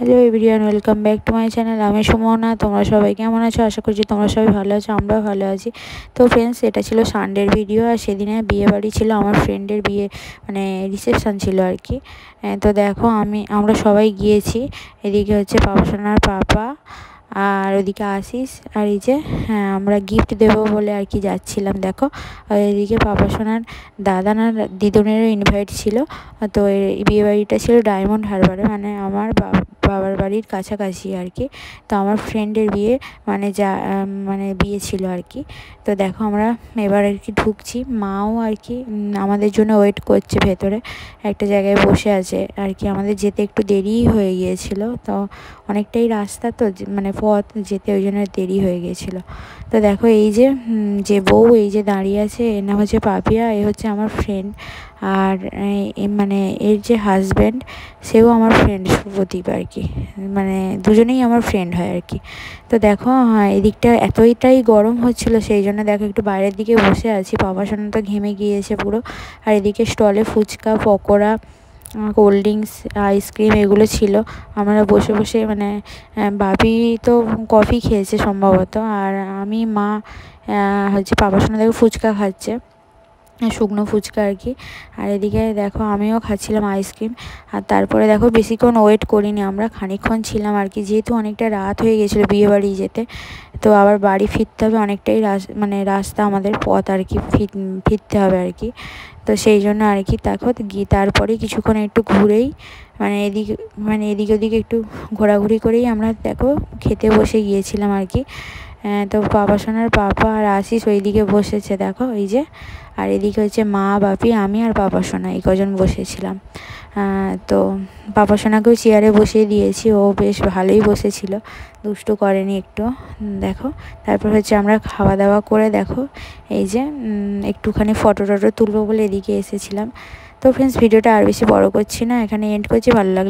Hello everyone, welcome back to my channel. আমি সুমনা। তোমরা সবাই কেমন আছো? আশা করছি তোমরা সবাই ভালো আছো, আমরাও ভালো আছি। তো ফ্রেন্ডস, এটা ছিল সানডের ভিডিও। আর সেদিনে বিয়ে বাড়ি ছিল, আমার ফ্রেন্ডের বিয়ে, মানে রিসেপশান ছিল আর কি। তো দেখো আমরা সবাই গিয়েছি। এদিকে হচ্ছে পাপাসোনার পাপা, আর ওদিকে আশিস, আর এই যে আমরা গিফট দেবো বলে আর কি যাচ্ছিলাম। দেখো, আর এদিকে পাপাসোনার দাদা না দিদুনেরও ইনভাইট ছিল। তো এই বিয়ে বাড়িটা ছিল ডায়মন্ড হারবারে, মানে আমার বাবার বাড়ির কাছাকাছি আর কি। তো আমার ফ্রেন্ডের বিয়ে, মানে বিয়ে ছিল আর কি। তো দেখো আমরা এবার আর কি ঢুকছি। মাও আর কি আমাদের জন্য ওয়েট করছে ভেতরে, একটা জায়গায় বসে আছে আর কি। আমাদের যেতে একটু দেরিই হয়ে গিয়েছিল, তো অনেকটাই রাস্তা, তো মানে পথ যেতে, ওই জন্য দেরি হয়ে গিয়েছিল। তো দেখো এই যে বউ এই যে দাঁড়িয়ে আছে, এর নাম হচ্ছে পাপিয়া, এ হচ্ছে আমার ফ্রেন্ড। আর মানে এর যে হাজব্যান্ড, সেও আমার ফ্রেন্ড, শুভদীপ আর কি। মানে দুজনেই আমার ফ্রেন্ড হয় আর কি। তো দেখো এদিকটা এতটাই গরম হচ্ছিল, সেই জন্য দেখো একটু বাইরের দিকে বসে আছি। পাপাসোনা তো ঘেমে গিয়েছে পুরো। আর এদিকে স্টলে fuchka, pakora, cold drinks, ice cream এগুলো ছিল। আমরা বসে বসে মানে ভাবি তো কফি খেয়েছে সম্ভবত, আর আমি মা হচ্ছে পাপাসোনা দেখো ফুচকা খাচ্ছে, শুকনো ফুচকা আর কি। আর এদিকে দেখো আমিও খাচ্ছিলাম আইসক্রিম। আর তারপরে দেখো বেশিক্ষণ ওয়েট করিনি, আমরা খানিকক্ষণ ছিলাম আর কি, যেহেতু অনেকটা রাত হয়ে গেছিলো বিয়ে বাড়ি যেতে। তো আবার বাড়ি ফিরতে হবে, অনেকটাই রাস্তা আমাদের পথ আর কি, ফিরতে হবে আর কি। তো সেই জন্য আর কি দেখো তারপরে কিছুক্ষণ একটু ঘুরেই এদিকে ওদিকে একটু ঘোরাঘুরি করেই আমরা দেখো খেতে বসে গিয়েছিলাম আর কি। তো পাপাসোনার পাপা আর আশিস ওইদিকে বসেছে দেখো, এই যে। আর এদিকে হচ্ছে মা, বাপি, আমি আর পাপাসোনা, এই কজন বসেছিলাম। তো পাপাসোনাকেও চেয়ারে বসিয়ে দিয়েছি, ও বেশ ভালোই বসেছিল, দুষ্টু করেনি একটু। দেখো তারপর হচ্ছে আমরা খাওয়া দাওয়া করে দেখো এই যে একটুখানি ফটো টটো তুলবো বলে এদিকে এসেছিলাম। তো ফ্রেন্ডস, ভিডিওটা আর বেশি বড় করছি না, এখানে এন্ড করছি। ভালো লাগলে